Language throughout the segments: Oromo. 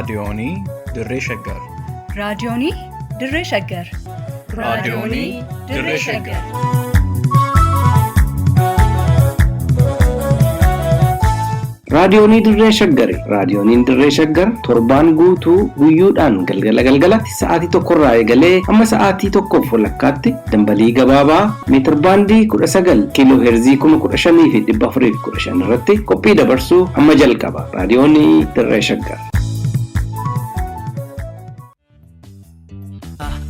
raadiyoonii Dirree Shaggar. raadiyoonii Dirree Shaggar. raadiyoonii Dirree Shaggar. Raadiyoonii Dirree Shaggar. Raadiyooniin Dirree Shaggar torbaan guutuu guyyoodhaan galgalatti sa'aatii tokkorraa eegalee amma sa'aatii tokkoof walakkaatti dambalii gabaabaa meetir baandii 19 kiiloo heerzii 15,415 irratti qophii dabarsuu amma jalqaba. Raadiyoonii Dirree Shaggar.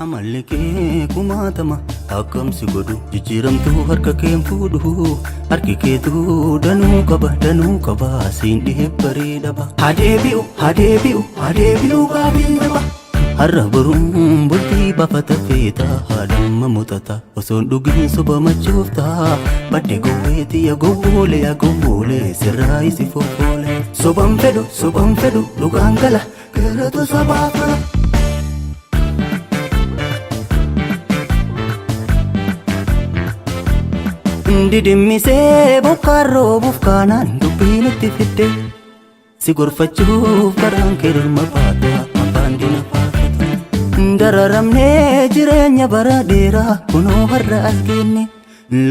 Amallikee kumaatama akkamsi godhu jijjiiramtuu harka keen fuudhu harki keetu danuu qaba siin dhihee bareedaba hadeebi'u gaafiin daba har'a baruun bultii baafata feeta haadhamma mutata osoon dhugiin soba machoofta badde gowweetiyya gowwoolee sirraa isi foofoolee soban fedhu dhugaan gala galatu sabaafala. Didimmisee bokkaarroo buufkaanaan dubbiin itti fidde si gorfachuuf karaan keeruma baata afaan dina faafata dararamnee jireenya bara dheeraa kunoo har'a as geenye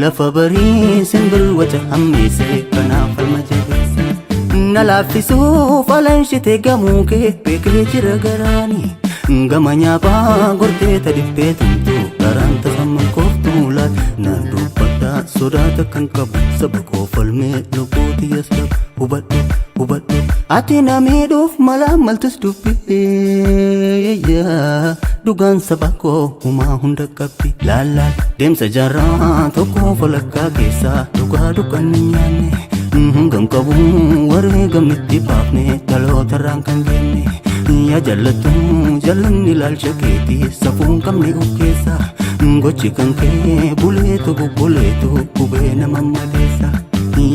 lafa barii simbirwacha hammeessee kanaaf falma jabeesse na laaffisuuf alanshitee gamuu kee beekee jira garaanii gama nyaaphaa gortee tadibbee tumtu garaan tasamman kooftuu laat naan dubbadhaa sodaata kan qabu saba koo falmee lubbuuti yasdab hubadhu ati na miidhuuf malaa maltus dubbee dhugaan saba koo humaa hunda qabdi laal deemsa jaarraa tokko falakkaa keessaa dhugaa dukkanni nyaanne hungam qabu warree gamnitti baafne dhalootarraan kan geenne yaa jallanni ilaalcha keetii safuun qabne of keessa gochi kan kee buleetu bubbuleetu gubee nama maleessa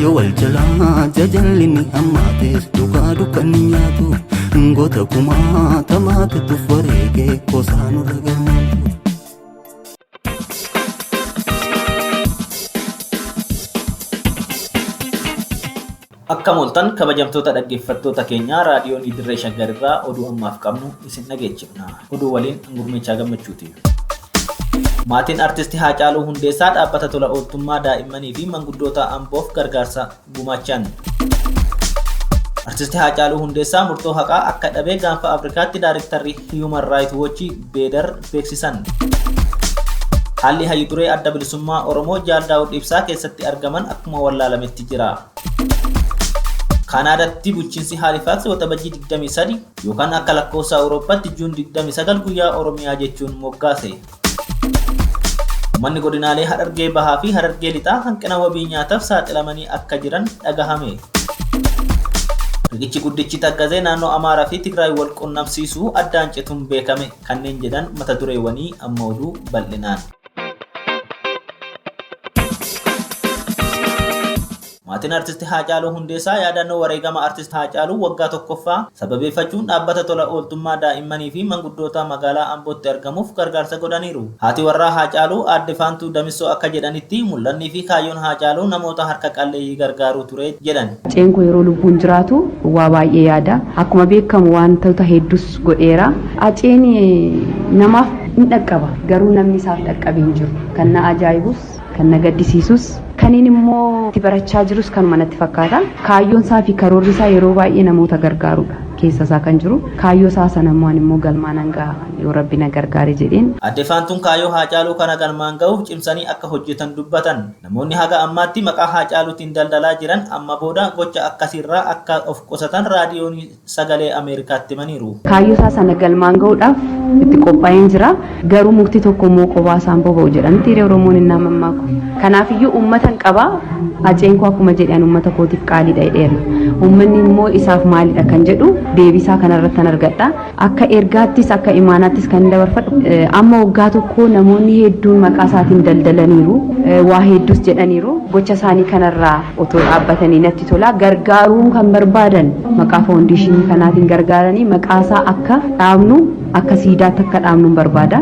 yoo wal jalaa jajallinni hammaates dhugaa dukkanni nyaatu goota kumaa tamaatetu wareegee kosaanurra gammaatu. Akka moltan kabajamtoota dhaggeeffattoota keenyaa raadiyoon Dirree Shaggar irraa oduu ammaaf qabnu isin dhageechifna. Oduu waliin Gurmeechaa Gammachuuti. Maatiin artistii Haacaaluu Hundeessaa dhaabbata tola ooltummaa daa'immanii fi manguddoota Amboof gargaarsa gumaachan. Artistii Haacaaluu Hundeessaa murtoo haqaa akka dhabee gaanfa Afrikaatti Daayirektarri Human Rights Watch Beedar beeksisan. Haalli hayyu duree adda bilisummaa Oromoo Jaal Daawud Ibsaa keessatti argaman akkuma wallaalametti jira. Kaanaadaatti bulchiinsi Halifax waxabajjii 23 yookaan akka lakkoofsa Awurooppaatti Juun 29 guyyaa Oromiyaa jechuun moggaase. Uummanni godinaalee Harargee Bahaa fi Harargee Lixaa hanqina wabii nyaataaf saaxilamanii akka jiran dhagahame. Riqichi guddichi Taggazee naannoo Amaaraa fi Tigraay wal qunnamsiisuu addaan cituun beekame kanneen jedhan mata dureewwanii amma oduu bal'inaan. Maatiin artistii Haacaaluu Hundeessaa yaadannoo wareegama artistii Haacaaluu waggaa tokkoffaa sababeeffachuun dhaabbata tola ooltummaa daa'immanii fi manguddoota magaalaa Ambootti argamuuf gargaarsa godhaniiru. Haati warraa Haacaaluu aadde Faantuu Damissoo akka jedhanitti mul'annii fi kaayyoon Haacaaluu namoota harka qalleeyyii gargaaruu ture jedhan. Ceenko yeroo lubbuun jiraatu waa baay'ee yaada. Akkuma beekamu wantoota hedduus godheera. Aceen namaaf hin dhaqqaba garuu namni isaaf dhaqqabee hin jiru. Kan na ajaa'ibus kan na gaddisiisus kaniin immoo itti barachaa jirus kan manatti fakkaata. Kaayyoon isaa fi karoorri isaa yeroo baay'ee namoota gargaarudha. Keessa isaa kan jiru kaayyoo isaa sanammaan immoo galmaan hanga yoo rabbi na gargaare jedheen. Aadde Faantuun kaayyoo Haacaaluu kana galmaan ga'uuf cimsanii akka hojjetan dubbatan. Namoonni haga ammaatti maqaa Haacaaluutiin daldalaa jiran amma booda gocha akkasiirraa akka of qusatan raadiyoon sagalee Ameerikaatti himaniiru. Kaayyoo isaa sana galmaan ga'uudhaaf itti qophaa'een jira. Garuu mukti tokko immoo qophaa isaan boba'u jedhamti Oromoon hin naamamaaku. Kanaafiyyuu uummatan qaba. Aceenkoo akkuma jedhan uummata kootiif qaaliidha jedheera. Uummanni immoo isaaf maalidha kan jedhu deebisaa kanarratti argadha. Akka ergaattis akka imaanaattis kan dabarfadhu amma waggaa tokko namoonni hedduun maqaa isaatiin daldalaniiru. Waa hedduus jedhaniiru. Gocha isaanii kanarraa otoo dhaabbatanii natti tola. Gargaaruu kan barbaadan maqaa foondeeshinii kanaatiin gargaaranii maqaa isaa akka dhaabnu akka siidaatti akka dhaabnu barbaada.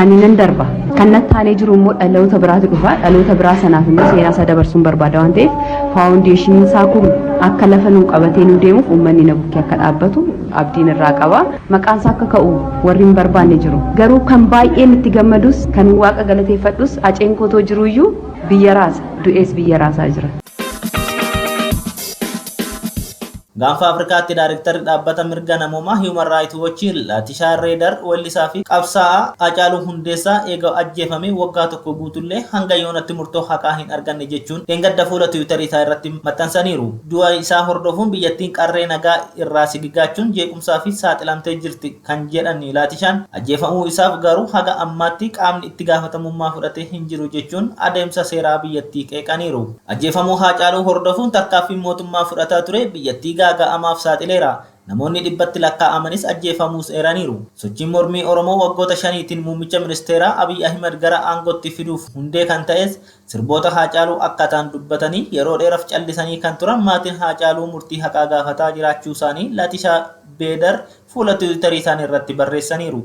ani nan darba kan nattaalee jiru immoo dhaloota biraatu dhufa dhaloota biraa sanaaf immoo seenaa isaa dabarsuun barbaada waan ta'eef faawundeeshiniin isaa kun akka lafa nu qabatee nu deemuuf uummanni na bukkee akka dhaabbatu abdiin irraa qaba maqaan isaa akka ka'u warri hin barbaanne jiru garuu kan baay'een itti gammadus kan waaqa galateeffadhus Haceen Kootoo jiruyyuu biyya raasa du'ees biyya raasaa jira. Gaanfa Afrikaatti Daayiriktarri dhaabbata mirga namoomaa Human Rights Watch Laatishaa Reedar weellisaa fi qabsaa'aa Hacaaluu Hundeessaa eega ajjeefamee waggaa tokko guutullee hanga yoonatti murtoo haqaa hin arganne jechuun dheengadda fuula Tiwiitarii isaa irratti maxxansaniiru. Du'a isaa hordofuun biyyattiin qarree nagaa irraa sigigaachuun jeequmsaa fi saaxilamtee jirti kan jedhan Laatishaan ajjeefamuu isaaf garuu haga ammaatti qaamni itti gaafatamummaa fudhatee hin jiru jechuun adeemsa seeraa biyyattii qeeqaniiru. Ajjeefamuu Hacaaluu hordofuun tarkaanfii mootummaa fudhataa ture biyyattii ga'amaaf saaxileera. Namoonni dhibbatti lakkaa'amanis ajjeefamuus eeraniiru. Sochiin mormii Oromoo waggoota 5tiin muummicha ministeeraa Abiy Ahmed gara aangootti fiduuf hundee kan ta'es sirboota Hacaaluu akkaataan dubbatanii yeroo dheeraaf callisanii kan turan maatiin Hacaaluu murtii haqaa gaafataa jiraachuu isaanii Laatishaa Beedar fuula Tiwiitarii isaanii irratti barreessaniiru.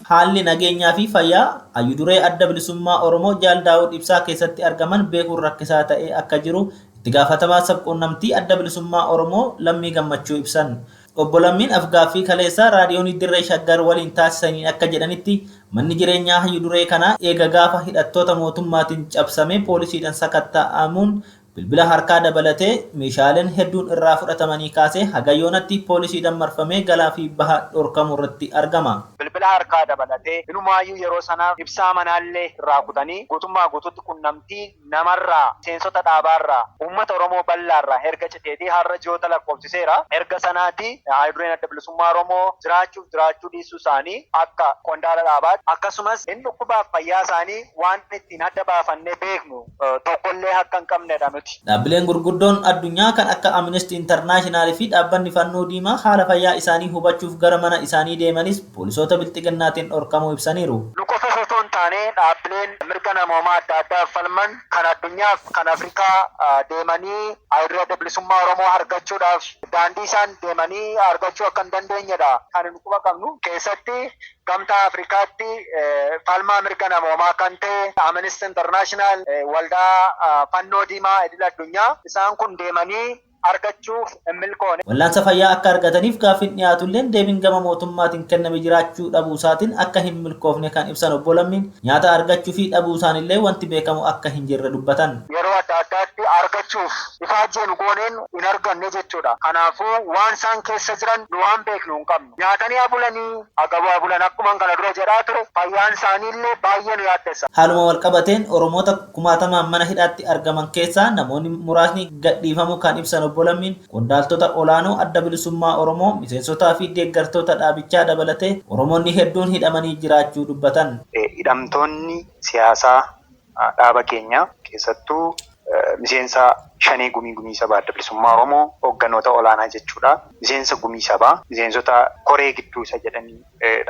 Haalli nageenyaa fi fayyaa hayyuduree adda bilisummaa Oromoo Jaal Daawud Ibsaa keessatti argaman beekuun rakkisaa ta'ee akka jiru itti gaafatamaa sabquunnamtii adda bilisummaa Oromoo Lammii Gammachuu ibsan. Obbo Lammiin Afgaaffii kaleessaa raadiyoon Dirree Shaggar waliin taasisaniin akka jedhanitti manni jireenyaa hayyuduree kanaa eega gaafa hidhattoota mootummaatiin cabsamee poolisiidhaan sakatta'amuun bilbila harkaa dabalatee meeshaaleen hedduun irraa fudhatamanii kaasee haga yoonatti poolisiidhaan marfamee galaa fi baha dhorkamuu irratti argama. Bilbila harkaa dabalatee inumaayyuu yeroo sanaaf ibsaa manaallee irraa kutanii guutummaa guutuutti qunnamtii namarraa seensota dhaabaarraa uummata Oromoo bal'aarraa erga citeetii har'a ji'oota lakkoofsiseera. Erga sanaati hayyudureen adda bilisummaa Oromoo jiraachuu dhiisuu isaanii akka qondaala dhaabaatti akkasumas inni dhukkubaaf fayyaa isaanii waan ittiin adda baafannee beeknu tokkollee akka hin qabnedha nuti. Dhaabbileen gurguddoon addunyaa kan akka Amnesty International fi dhaabbanni Fannoo Diimaa haala fayyaa isaanii hubachuuf gara mana isaanii deemanis poolisoota bilxiginnaatiin dhorkamuu ibsaniiru. Qofa osoo hin taane dhaabbileen mirga namoomaa adda addaa falman kan addunyaaf kan Afrikaa deemanii hayyuduree adda bilisummaa Oromoo argachuudhaaf daandii isaan deemanii argachuu akka hin dandeenyedha. Kan nu quba qabnu keessatti gamtaa Afrikaatti falmaa mirga namoomaa kan ta'e Amnesty International waldaa Fannoo Diimaa idil addunyaa isaan kun deemanii argachuuf hin milkoone. Wallaansa fayyaa akka argataniif gaaffiin dhiyaatullee deebiin gama mootummaatiin kenname jiraachuu dhabuu isaatiin akka hin milkoofne kan ibsan Obbo Lammiin nyaata argachuu fi dhabuu isaanillee wanti beekamu akka hin jirre dubbatan. Yeroo adda addaatti argachuuf ifaajjee nu gooneen hin arganne jechuudha. Kanaafuu waan isaan keessa jiran nu waan beeknu hin qabnu. Nyaatanii abulanii agabaa bulan akkuma kana dura jedhaa ture fayyaan isaaniillee baay'ee nu yaaddessa. Haaluma wal qabateen Oromoota kumaatamaan mana hidhaatti argaman keessaa namoonni muraasni gadhiifamuu kan ibsan Obbo Lammiin qondaaltota olaanoo adda bilisummaa Oromoo miseensotaa fi deeggartoota dhaabichaa dabalatee Oromoonni hedduun hidhamanii jiraachuu dubbatan. Hidhamtoonni siyaasaa dhaaba keenya keessattuu miseensa Shanee Gumii Sabaa adda bilisummaa Oromoo hoogganoota olaanaa jechuudha. Miseensa Gumii Sabaa, miseensota koree gidduu isa jedhanii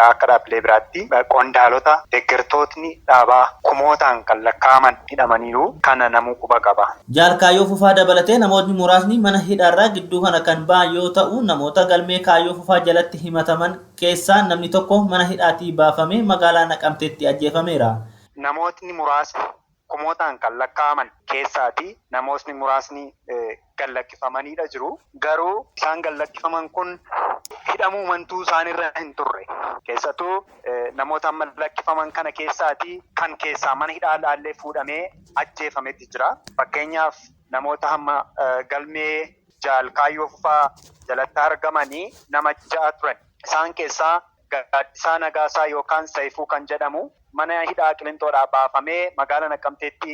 akka dhaabbilee biraatti qondaalota deeggartootni dhaabaa kumootaan kan lakkaa'aman hidhamaniiru kana namuu quba qaba. Jaal Kaayyoo Fufaa dabalatee namoonni muraasni mana hidhaarraa gidduu kana kan ba'an yoo ta'u namoota galmee Kaayyoo Fufaa jalatti himataman keessaa namni tokko mana hidhaatii baafamee magaalaa Naqamteetti ajjeefameera. Namootni muraasni kumootaan kan lakkaa'aman keessaati namootni muraasni gallakkifamanidha jiru. Garuu isaan gallakkifaman kun hidhamuu mantuu isaanirra hin turre. Keessattuu namoota amma lakkifaman kana keessaati kan keessaa mana hidhaa laallee fuudhamee ajjeefametti jira. Fakkeenyaaf namoota hamma galmee Jaal Kaayyoo Fufaa jalatti argamanii nama 6 turan. Isaan keessaa Gaaddisaa Nagaasaa yookaan Saifuu kan jedhamu mana hidhaa Qilinxoodhaa baafamee magaalaa Naqamteetti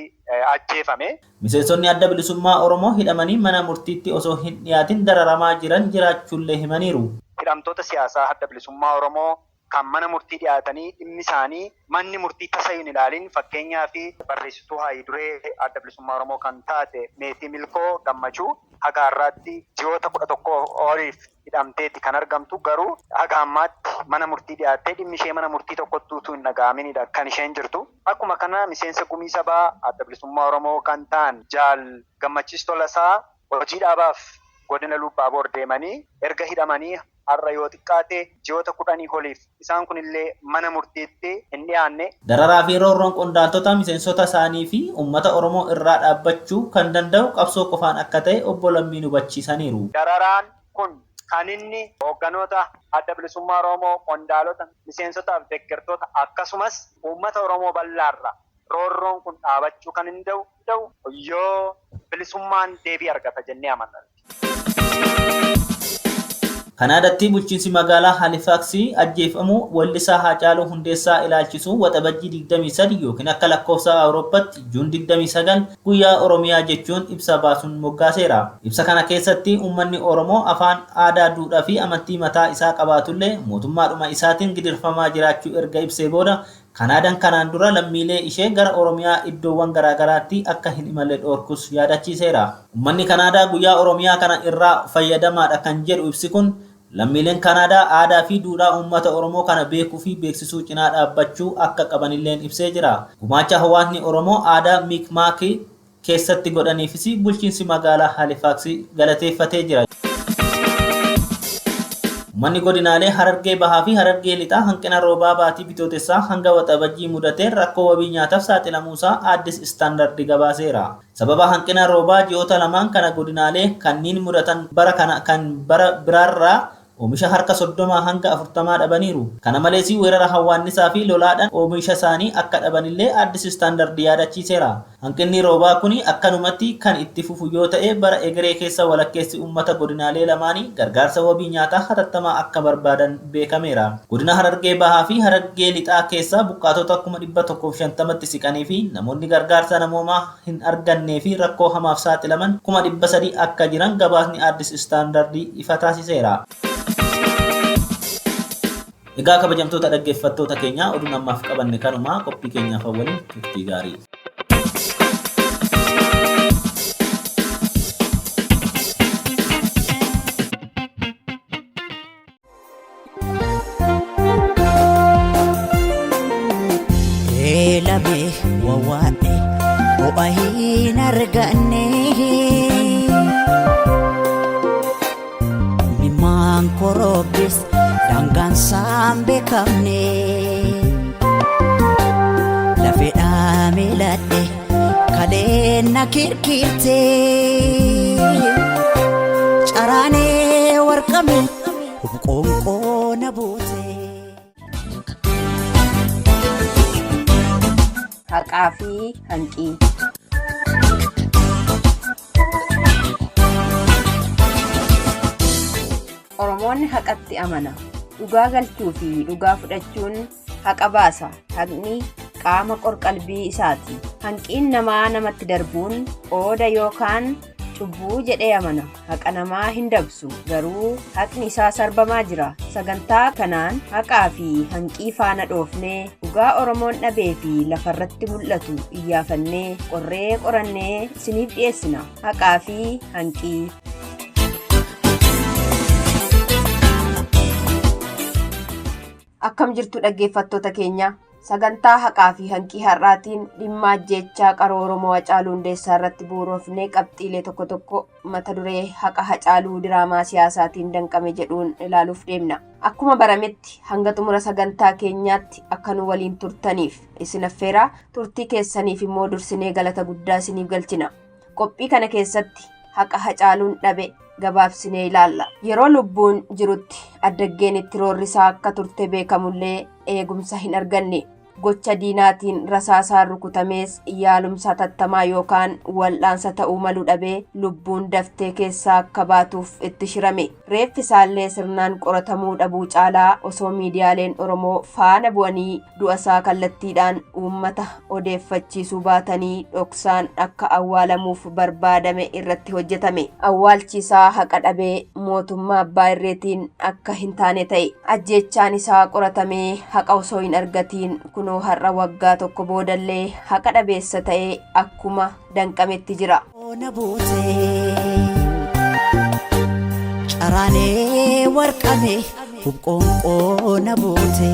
ajjeefame. Miseensonni adda bilisummaa Oromoo hidhamanii mana murtiitti osoo hin dhiyaatin dararamaa jiran jiraachuullee himaniiru. Hidhamtoota siyaasaa adda bilisummaa Oromoo kan mana murtii dhiyaatanii dhimmi isaanii manni murtii tasa hin ilaalin fakkeenyaa fi barreessituu hayyuduree adda bilisummaa Oromoo kan taate Meetii Milkoo Gammachuu haga har'aatti ji'oota 11 oliif hidhamteetti kan argamtu garuu haga ammaatti mana murtii dhiyaattee dhimmi ishee mana murtii tokkottuu hin dhaga'aminidha kan isheen jirtu. Akkuma kana miseensa Gumii Sabaa adda bilisummaa Oromoo kan ta'an Jaal Gammachiis Tolasaa hojii dhaabaaf godina Lubbaaboor deemanii erga hidhamanii har'a yoo xiqqaate ji'oota 10 oliif isaan kunillee mana murtiitti hin dhiyaanne. Dararaa fi roorroon qondaaltota miseensota isaanii fi uummata Oromoo irraa dhaabbachuu kan danda'u qabsoo qofaan akka ta'e obbo Lammiin hubachiisaniiru. Dararaan kun kan inni hoogganoota adda bilisummaa Oromoo, qondaalota, miseensotaaf deeggartoota akkasumas uummata Oromoo bal'aarra roorroon kun dhaabachuu kan hin danda'u yoo bilisummaan deebii argata jennee amanna. Kanaadatti bulchiinsi magaalaa Halifax ajjeefamuu weellisaa Haacaaluu Hundeessaa ilaalchisuun waxabajjii 23 yookiin akka lakkoofsa Awurooppaatti Juun 29 guyyaa Oromiyaa jechuun ibsa baasuun moggaaseera. Ibsa kana keessatti uummanni Oromoo afaan, aadaa, duudhaa fi amantii mataa isaa qabaatullee mootummaadhuma isaatiin gidirfamaa jiraachuu erga ibsee booda Kanaadaan kanaan dura lammiilee ishee gara Oromiyaa iddoowwan garaagaraatti akka hin imalle dhorkus yaadachiiseera. Uummanni Kanaadaa guyyaa Oromiyaa kana irraa fayyadamaadha kan jedhu ibsi kun lammiileen Kanaadaa aadaa fi duudhaa uummata Oromoo kana beekuu fi beeksisuu cinaa dhaabbachuu akka qabanilleen ibsee jira. Gumaacha hawaasni Oromoo aadaa Miikmaakii keessatti godhaniifis bulchiinsi magaalaa Halifax galateeffatee jira. Manni godinaalee Harargee Bahaa fi Harargee Lixaa hanqina roobaa baatii bitootessaa hanga waxabajjii mudateen rakkoo wabii nyaataaf saaxilamuusaa Addis Istaandardi gabaaseera. Sababa hanqina roobaa ji'oota lamaan kana godinaalee kanniin mudatan bara kana kan bara biraarraa oomisha harka 30 hanga 40 dhabaniiru. Kana malees weerara hawwaannisaa fi lolaadhaan oomisha isaanii akka dhabanillee Addis Istaandardi yaadachiiseera. Hanqinni roobaa kun akkanumatti kan itti fufu yoo ta'e bara egeree keessa walakkeessi uummata godinaalee lamaanii gargaarsa wabii nyaataa hatattamaa akka barbaadan beekameera. Godina Harargee Bahaa fi Harargee Lixaa keessa buqqaatota 150tti siqanii fi namoonni gargaarsa namoomaa hin argannee fi rakkoo hamaaf saaxilaman 300 akka jiran gabaasni Addis Istaandardi ifa taasiseera. Egaa kabajamtoota dhaggeeffattoota keenya oduun ammaaf qabanne kanuma qophii keenyaaf waliin turtii gaarii. Eelame wawaane bo'ahin arganne mimaan koroobis dangaan sambe kamne lafedhaa miladhe kaleena kirkirte caraanee warqame hubqoonqoo na buute. Haqaa fi hanqii. Oromoonni haqatti amana. Dhugaa galchuu fi dhugaa fudhachuun haqa baasa. Haqni qaama qorqalbii isaati. Hanqiin namaa namatti darbuun qooda yookaan cubbuu jedhee amana. Haqa namaa hin dabsu garuu haqni isaa sarbamaa jira. Sagantaa kanaan haqaa fi hanqii faana dhoofnee dhugaa Oromoon dhabee fi lafarratti mul'atu iyyaafannee qorree qorannee isiniif dhiyeessina. Haqaa fi hanqii. Akkam jirtu dhaggeeffattoota keenya. Sagantaa haqaa fi hanqii har'aatiin dhimma ajjeechaa qaroo Oromoo Hacaaluu Hundeessaa irratti bu'uurofnee qabxiilee tokko tokko mata duree haqa Hacaaluu diraamaa siyaasaatiin danqame jedhuun ilaaluuf deemna. Akkuma barametti hanga xumura sagantaa keenyaatti akka nu waliin turtaniif isin affeeraa, turtii keessaniif immoo dursinee galata guddaa isiniif galchina. Qophii kana keessatti haqa Hacaaluun dhabe gabaabsinee ilaalla. Yeroo lubbuun jirutti addaggeen itti roorrisaa akka turte beekamullee eegumsa hin arganne. Gocha diinaatiin rasaasaan rukutamees yaalumsa tattamaa yookaan wal'aansa ta'uu malu dhabee lubbuun daftee keessaa akka baatuuf itti shirame. Reeffi isaallee sirnaan qoratamuu dhabuu caalaa osoo miidiyaaleen Oromoo faana bu'anii du'a isaa kallattiidhaan uummata odeeffachiisuu baatanii dhoksaan akka awwaalamuuf barbaadame irratti hojjetame. Awwaalchi isaa haqa dhabee mootummaa abbaa irreetiin akka hin taane ta'e. Ajjeechaan isaa qoratamee haqa osoo hin argatiin kunoo har'a waggaa tokko boodallee haqa dhabeessa ta'ee akkuma danqametti jira. Caraanee warqame hubqoonqoo na buute.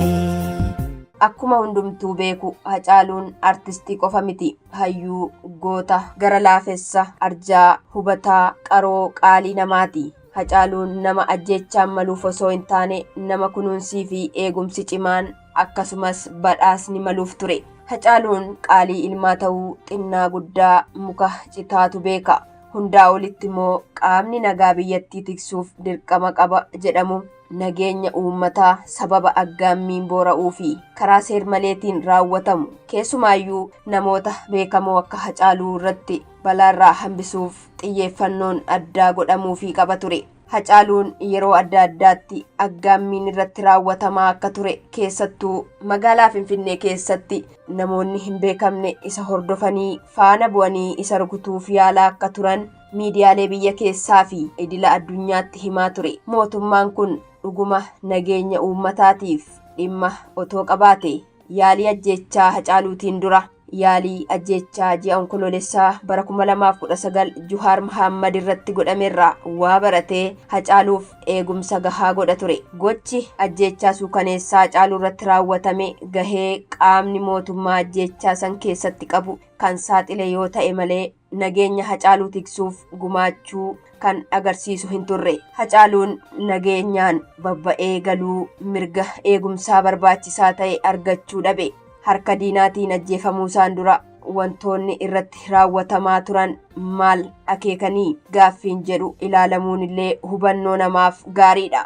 Akkuma hundumtuu beeku Hacaaluun artistii qofa miti. Hayyuu, goota, gara laafessa, arjaa, hubataa, qaroo, qaalii namaati. Hacaaluun nama ajjeechaan maluuf osoo hin taane nama kunuunsii fi eegumsi cimaan akkasumas badhaasni maluuf ture. Hacaaluun qaalii ilmaa ta'uu xinnaa guddaa muka citaatu beeka. Hundaa olitti immoo qaamni nagaa biyyattii tiksuuf dirqama qaba jedhamu nageenya uummataa sababa aggaammiin boora'uu fi karaa seermaleetiin raawwatamu keessumaayyuu namoota beekamoo akka Hacaaluu irratti balaarraa hambisuuf xiyyeeffannoon addaa godhamuufii qaba ture. Hacaaluun yeroo adda addaatti aggaammiin irratti raawwatamaa akka ture keessattuu magaalaa Finfinnee keessatti namoonni hin beekamne isa hordofanii faana bu'anii isa rukutuuf yaalaa akka turan miidiyaalee biyya keessaa fi idila addunyaatti himaa ture. Mootummaan kun dhuguma nageenya uummataatiif dhimma otoo qabaate yaalii ajjeechaa Hacaaluutiin dura yaalii ajjeechaa ji'a onkoloolessaa bara 2019 Juhaar Mahammad irratti godhamerraa waa baratee Hacaaluuf eegumsa gahaa godha ture. Gochi ajjeechaa suukaneessaa Hacaaluu irratti raawwatame gahee qaamni mootummaa ajjeechaa san keessatti qabu kan saaxile yoo ta'e malee nageenya Hacaaluu tiksuuf gumaachuu kan agarsiisu hin turre. Hacaaluun nageenyaan babba'ee galuu mirga eegumsaa barbaachisaa ta'e argachuu dhabe. Harka diinaatiin ajjeefamuu isaan dura wantoonni irratti raawwatamaa turan maal akeekanii gaaffiin jedhu ilaalamuun illee hubannoo namaaf gaariidha.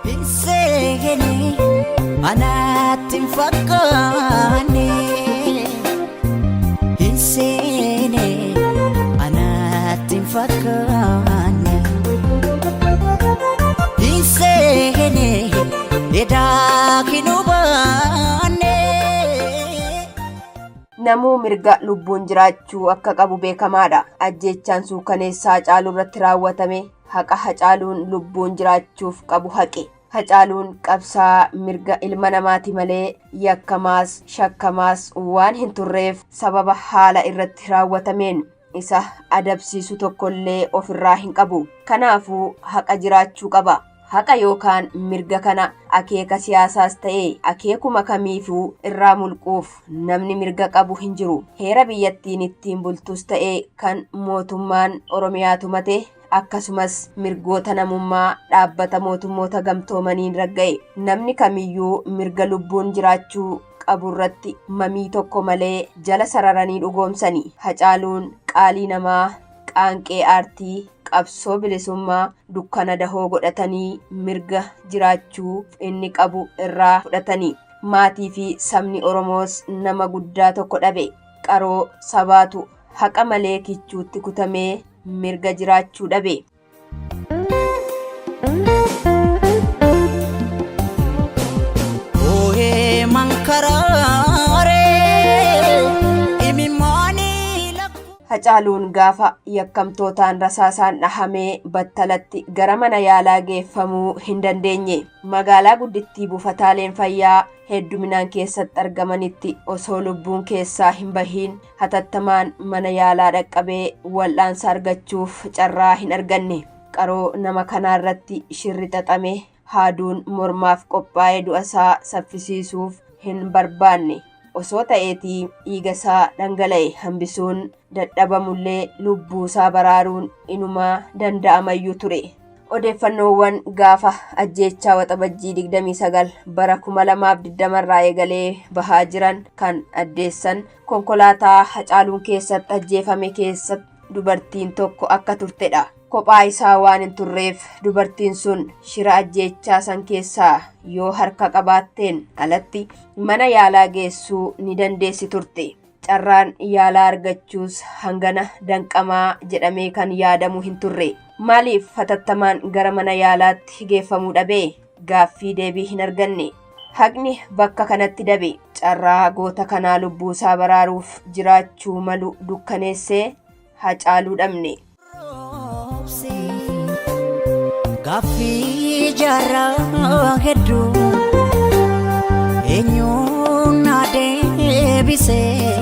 Hinseeganii anaatti hin fakkaanne hinseene anaatti hin fakkaanne hinseene edaa hin hubanne. Namuu mirga lubbuun jiraachuu akka qabu beekamaadha. Ajjeechaan suukaneessaa Hacaaluu irratti raawwatame haqa Hacaaluun lubbuun jiraachuuf qabu haqe. Hacaaluun qabsaa mirga ilma namaati malee yakkamaas shakkamaas waan hin turreef sababa haala irratti raawwatameen isa adabsiisu tokkollee ofirraa hin qabu. Kanaafuu haqa jiraachuu qaba. Haqa yookaan mirga kana akeeka siyaasaas ta'e akeekuma kamiifuu irraa mulquuf namni mirga qabu hin jiru. Heera biyyattiin ittiin bultus ta'e kan mootummaan Oromiyaa tumate akkasumas mirgoota namummaa dhaabbata mootummoota gamtoomaniin ragga'e namni kamiyyuu mirga lubbuun jiraachuu qabu irratti mamii tokko malee jala sararanii dhugoomsani. Hacaaluun qaalii namaa qaanqee aartii qabsoo bilisummaa dukkana dahoo godhatanii mirga jiraachuu inni qabu irraa fudhatanii maatii fi sabni Oromoos nama guddaa tokko dhabe. Qaroo sabaatu haqa malee kichuutti kutamee mirga jiraachuu dhabe. Ooyee mankaraaree Hacaaluun gaafa yakkamtootaan rasaasaan dhahamee battalatti gara mana yaalaa geeffamuu hin dandeenye. Magaalaa guddittii buufataaleen fayyaa hedduminaan keessatti argamanitti osoo lubbuun keessaa hin bahiin hatattamaan mana yaalaa dhaqqabee wal'aansa argachuuf carraa hin arganne. Qaroo nama kanaarratti shirri xaxame haaduun mormaaf qophaa'ee du'asaa saffisiisuuf hin barbaanne. Osoo ta'eetii dhiigasaa dhangala'e hambisuun dadhabamullee lubbuusaa baraaruun inumaa danda'amayyuu ture. Odeeffannoowwan gaafa ajjeechaa waxabajjii 29 bara 2020 irraa eegalee bahaa jiran kan addeessan konkolaataa Hacaaluun keessatti ajjeefame keessatti dubartiin tokko akka turtedha. Kophaa isaa waan hin turreef dubartiin sun shira ajjeechaa san keessaa yoo harka qabaatteen alatti mana yaalaa geessuu ni dandeessi turte. Carraan yaalaa argachuus hangana danqamaa jedhamee kan yaadamu hin turre. Maaliif hatattamaan gara mana yaalaatti geeffamuu dhabee? Gaaffii deebii hin arganne. Haqni bakka kanatti dabe. Carraa goota kanaa lubbuusaa baraaruuf jiraachuu malu dukkaneessee Hacaaluu dhabne. Gaaffii jaarraa hedduu eenyuun na deebisee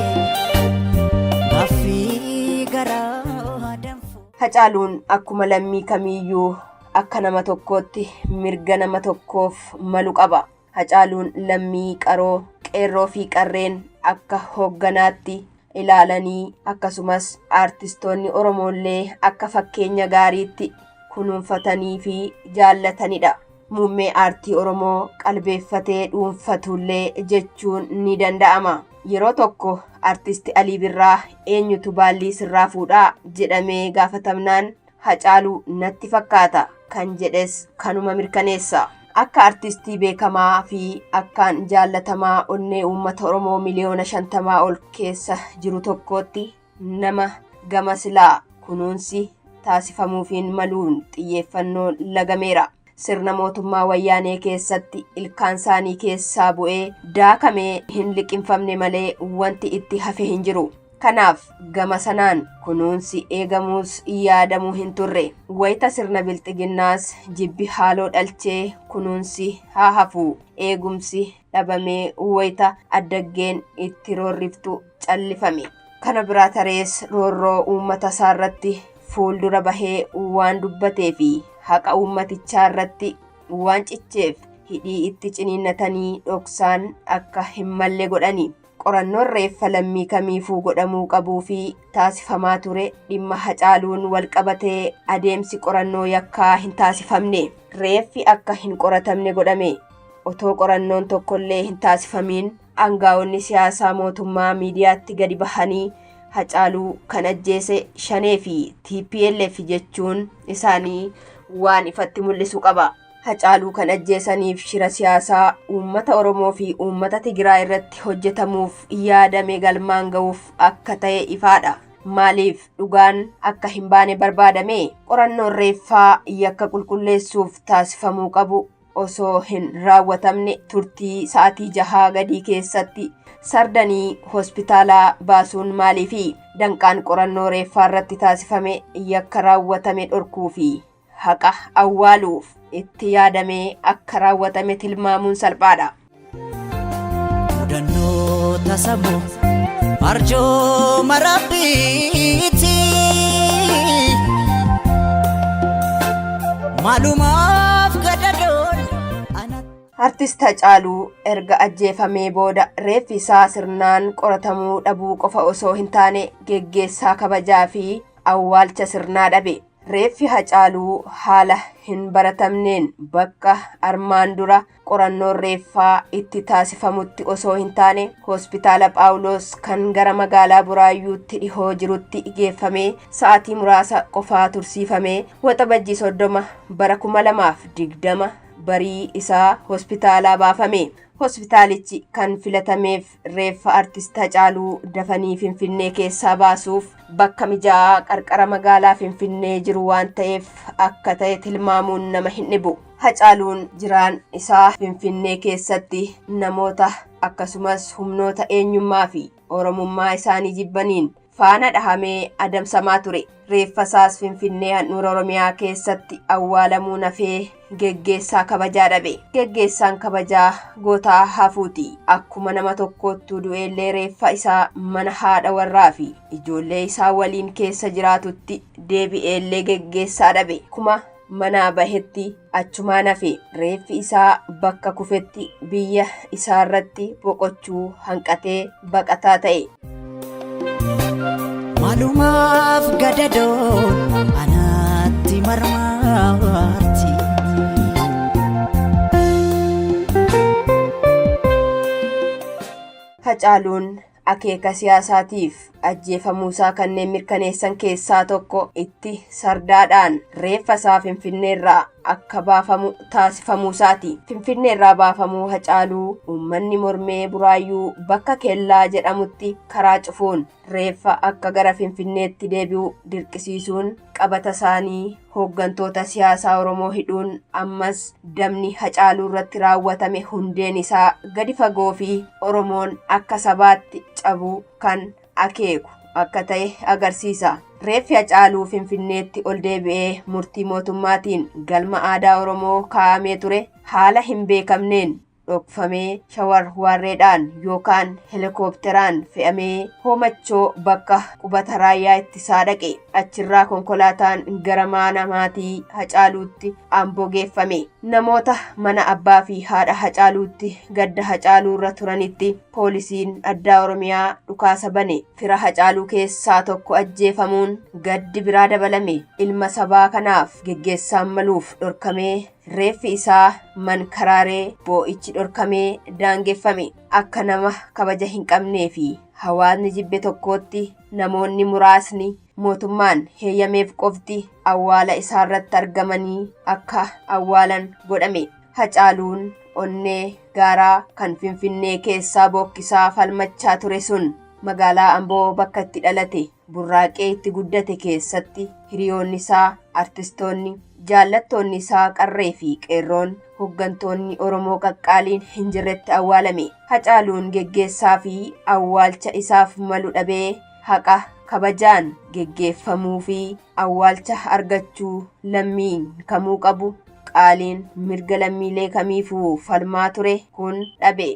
gaaffii garaa danfu. Hacaaluun akkuma lammii kamiiyyuu akka nama tokkootti mirga nama tokkoof malu qaba. Hacaaluun lammii qaroo qeerroo fi qarreen akka hoogganaatti ilaalanii akkasumas aartistoonni Oromoollee akka fakkeenya gaariitti kunuunfatanii fi jaallatanidha. Muummee aartii Oromoo qalbeeffatee dhuunfatullee jechuun ni danda'ama. Yeroo tokko artisti Alii Birraa eenyutu baallii sirraa fuudhaa jedhamee gaafatamnaan Hacaaluu natti fakkaata kan jedhes kanuma mirkaneessa. Akka artistii beekamaa fi akkaan jaallatamaa onnee uummata Oromoo miliyoona 50 ol keessa jiru tokkootti nama gama silaa kunuunsi taasifamuufiin maluun xiyyeeffannoon lagameera. Sirna mootummaa wayyaanee keessatti ilkaan isaanii keessaa bu'ee daakamee hin liqinfamne malee wanti itti hafe hin jiru. Kanaaf gama sanaan kunuunsi eegamuus yaadamuu hin turre. Wayita sirna bilxiginnaas jibbi haaloo dhalchee kunuunsi haa hafu. Eegumsi dhabamee wayita addaggeen itti roorriftu callifame. Kana biraa tarees roorroo uummata isaarratti fuuldura bahee waan dubbatee fi haqa uummatichaa irratti waan cicceef hidhii itti ciniinnatanii dhoksaan akka hin malle godhani. Qorannoon reeffa lammii kamiifuu godhamuu qabuu fi taasifamaa ture dhimma Hacaaluun wal qabatee adeemsi qorannoo yakkaa hin taasifamne. Reeffi akka hin qoratamne godhame. Otoo qorannoon tokkollee hin taasifamiin aangaa'onni siyaasaa mootummaa miidiyaatti gadi bahanii Hacaaluu kan ajjeese Shanee fi TPLF jechuun isaanii waan ifatti mul'isu qaba. Hacaaluu kan ajjeesaniif shira siyaasaa uummata Oromoo fi uummata Tigraay irratti hojjetamuuf yaadame galmaan ga'uuf akka ta'e ifaadha. Maaliif dhugaan akka hin baane barbaadame? Qorannoon reeffaa yakka qulqulleessuuf taasifamuu qabu osoo hin raawwatamne turtii sa'aatii 6 gadii keessatti sardanii hospitaalaa baasuun maaliifi? Danqaan qorannoo reeffaa irratti taasifame yakka raawwatame dhorkuu fi haqa awwaaluuf itti yaadamee akka raawwatame tilmaamuun salphaadha. Mudannoo tasamoo arjoo marabbiiti maalumaaf gadadoon. Artist Hacaaluu erga ajjeefamee booda reeffi isaa sirnaan qoratamuu dhabuu qofa osoo hin taane geggeessaa kabajaa fi awwaalcha sirnaa dhabe. Reeffi Hacaaluu haala hin baratamneen bakka armaan dura qorannoon reeffaa itti taasifamutti osoo hin taane hospitaala Phaawulos kan gara magaalaa Buraayyuutti dhihoo jirutti geeffamee sa'aatii muraasa qofaa tursiifamee waxabajjii 30 bara 2020 barii isaa hospitaalaa baafame. Hospitaalichi kan filatameef reeffa artist Hacaaluu dafanii Finfinnee keessaa baasuuf bakka mijaa'aa qarqara magaalaa Finfinnee jiru waan ta'eef akka ta'e tilmaamuun nama hin dhibu. Hacaaluun jiraan isaa Finfinnee keessatti namoota akkasumas humnoota eenyummaa fi oromummaa isaanii jibbaniin faana dhahamee adamsamaa ture. Reeffa isaas Finfinnee handhuura Oromiyaa keessatti awwaalamuu nafee geggeessaa kabajaa dhabe. Geggeessaan kabajaa gootaa hafuuti. Akkuma nama tokkoottuu du'eellee reeffa isaa mana haadha warraa fi ijoollee isaa waliin keessa jiraatutti deebi'eellee geggeessaa dhabe. Kuma manaa bahetti achumaa nafe reeffi isaa bakka kufetti biyya isaarratti boqochuu hanqatee baqataa ta'e. Maalumaaf gadadoon anaatti marmaarti. Hacaaluun akeeka siyaasaatiif ajjeefamuusaa kanneen mirkaneessan keessaa tokko itti sardaadhaan reeffa isaa Finfinneerraa akka baafamu taasifamuusaati. Finfinneerraa baafamuu Hacaaluu uummanni mormee Buraayyuu bakka Kellaa jedhamutti karaa cufuun reeffa akka gara Finfinneetti deebi'u dirqisiisuun qabata isaanii hooggantoota siyaasaa Oromoo hidhuun ammas damni Hacaaluu irratti raawwatame hundeen isaa gadi fagoo fi Oromoon akka sabaatti cabuu kan akeeku akka ta'e agarsiisa. Reeffi Hacaaluu Finfinneetti ol deebi'ee murtii mootummaatiin galma aadaa Oromoo kaa'amee ture haala hin beekamneen dhokfamee shawar waarreedhaan yookaan helikoophteraan fe'amee Hoomachoo bakka qubata raayyaa ittisaa dhaqe. Achirraa konkolaataan gara mana maatii Hacaaluutti Amboo geeffame. namoota mana abbaa fi haadha Hacaaluutti gadda Hacaaluu irra turanitti poolisiin addaa Oromiyaa dhukaasa bane. Fira Hacaaluu keessaa tokko ajjeefamuun gaddi biraa dabalame. Ilma sabaa kanaaf geggeessaan maluuf dhorkamee reeffi isaa mankaraaree boo'ichi dhorkamee daangeffame. Akka nama kabaja hin qabnee fi hawaasni jibbe tokkootti namoonni muraasni mootummaan heeyyameef qofti awwaala isaarratti argamanii akka awwaalan godhame. Hacaaluun onnee gaaraa kan Finfinnee keessaa bookkisaa falmachaa ture sun magaalaa Amboo bakka itti dhalate burraaqee itti guddate keessatti hiriyoonni isaa artistoonni jaallattoonni isaa qarree fi qeerroon hoggantoonni Oromoo qaqqaaliin hin jirretti awwaalame. Hacaaluun geggeessaa fi awwaalcha isaaf malu dhabee haqa kabajaan geggeeffamuu fi awwaalcha argachuu lammiin kamuu qabu qaaliin mirga lammiilee kamiifuu falmaa ture kun dhabe.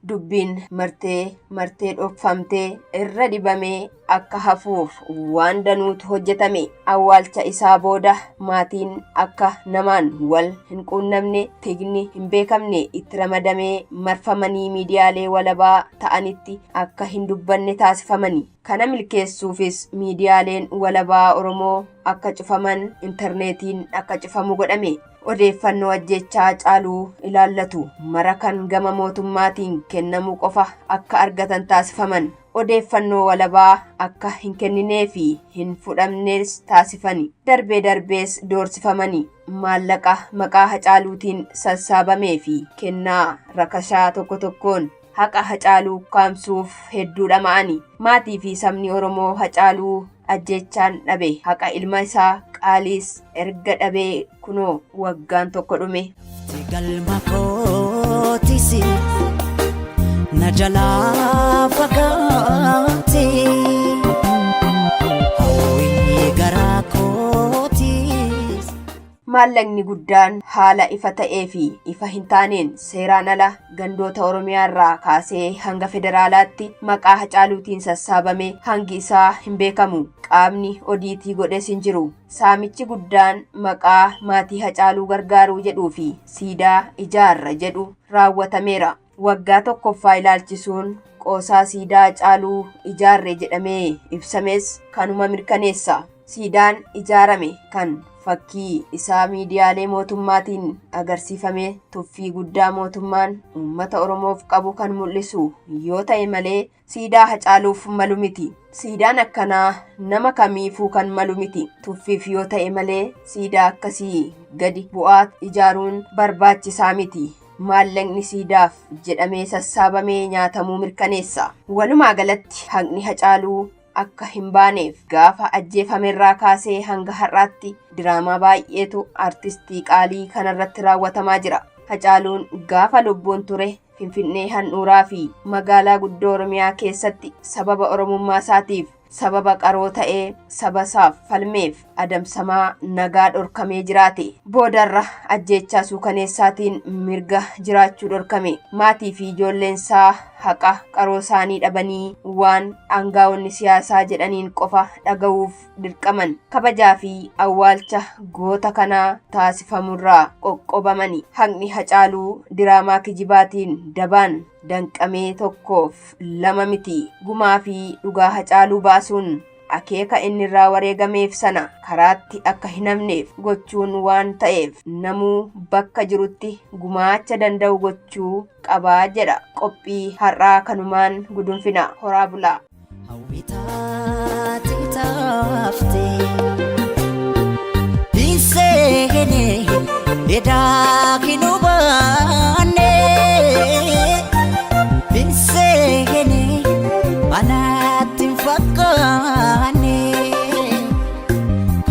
Dubbiin martee dhokfamtee irra dibamee akka hafuuf waan danuutu hojjetame. Awwaalcha isaa booda maatiin akka namaan wal hin quunnamne tigni hin beekamne itti ramadamee marfamanii miidiyaalee walabaa ta'anitti akka hin dubbanne taasifamani. Kana milkeessuufis miidiyaaleen walabaa Oromoo akka cufaman intarneetiin akka cufamu godhame. Odeeffannoo ajjechaa Hacaaluu ilaallatu mara kan gama mootummaatiin kennamu qofa akka argatan taasifaman. Odeeffannoo walabaa akka hin kenninee fi hin fudhamnes taasifani. Darbee darbees doorsifamani. Maallaqa maqaa Hacaaluutiin sassaabamee fi kennaa rakashaa tokko tokkoon haqa Hacaaluu kaamsuuf hedduu dhama'ani. Maatii fi sabni Oromoo Hacaaluu ajjechaan dhabe haqa ilma isaa qaaliis erga dhabee kunoo waggaan tokko dhume. Galma kootisi na jalaa fagaate hawwii garaa kootis. Maallaqni guddaan haala ifa ta'ee fi ifa hin taaneen seeraan ala gandoota Oromiyaa irraa kaasee hanga federaalaatti maqaa Hacaaluutiin sassaabame hangi isaa hin beekamu. Qaamni odiitii godhes hin jiru. Saamichi guddaan maqaa maatii Hacaaluu gargaaruu jedhuu fi siidaa ijaarra jedhu raawwatameera. Waggaa tokkoffaa ilaalchisuun qoosaa siidaa Hacaaluu ijaarre jedhamee ibsames kanuma mirkaneessa. Siidaan ijaarame kan fakkii isaa miidiyaalee mootummaatiin agarsiifame tuffii guddaa mootummaan uummata Oromoof qabu kan mul'isu yoo ta'e malee siidaa Hacaaluuf malu miti. Siidaan akkanaa nama kamiifuu kan malu miti. Tuffiif yoo ta'e malee siidaa akkasii gadi bu'aa ijaaruun barbaachisaa miti. Maallaqni siidaaf jedhamee sassaabamee nyaatamuu mirkaneessa. Walumaa galatti haqni Hacaaluu akka hin baaneef gaafa ajjeefamerraa kaasee hanga har'aatti diraamaa baay'eetu artistii qaalii kanarratti raawwatamaa jira. Hacaaluun gaafa lubbuun ture Finfinnee handhuuraa fi magaalaa guddoo Oromiyaa keessatti sababa Oromummaa isaatiif sababa qaroo ta'ee sabasaaf falmeef adamsamaa nagaa dhorkamee jiraate. Boodarra ajjechaa suukaneessaatiin mirga jiraachuu dhorkame. Maatii fi ijoolleen isaa haqa qaroo isaanii dhabanii waan aangaa'onni siyaasaa jedhaniin qofa dhaga'uuf dirqaman. Kabajaa fi awwaalcha goota kanaa taasifamurraa qoqqobamani. Haqni Hacaaluu diraamaa kijibaatiin dabaan danqamee tokkoof lama miti. Gumaa fi dhugaa Hacaaluu baasuun akeeka inni irraa wareegameef sana karaatti akka hin hafneef gochuun waan ta'eef namuu bakka jirutti gumaacha danda'u gochuu qabaa jedha. Qophii har'aa kanumaan gudunfina. Horaa bulaa.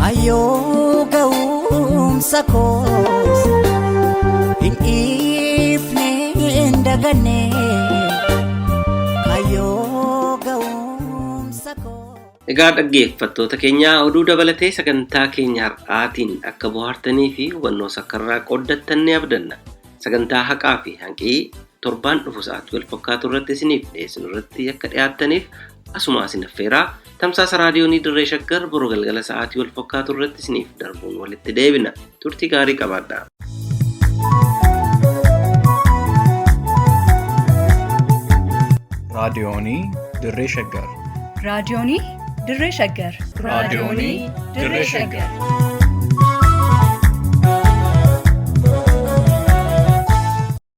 Ayo gaumsa koos hin ifne indagane ayo gaumsa koos. Egaa dhaggeeffattoota keenya oduu dabalatee sagantaa keenya har'aatiin akka bohaartanii fi hubannoo sakkarraa qooddattan ni abdanna. Sagantaa haqaa fi hanqii torbaan dhufu sa'aatii wal fakkaatu irratti isiniif dhiyeessinu irratti akka dhiyaattaniif asuma isin affeeraa. Tamsaasa raadiyoonii Dirree Shaggar boruu galgala sa'aatii wal fakkaatu irratti isiniif darbuun walitti deebina. Turtii gaarii qabaadhaa. raadiyoonii Dirree Shaggar. raadiyoonii Dirree Shaggar. raadiyoonii Dirree Shaggar.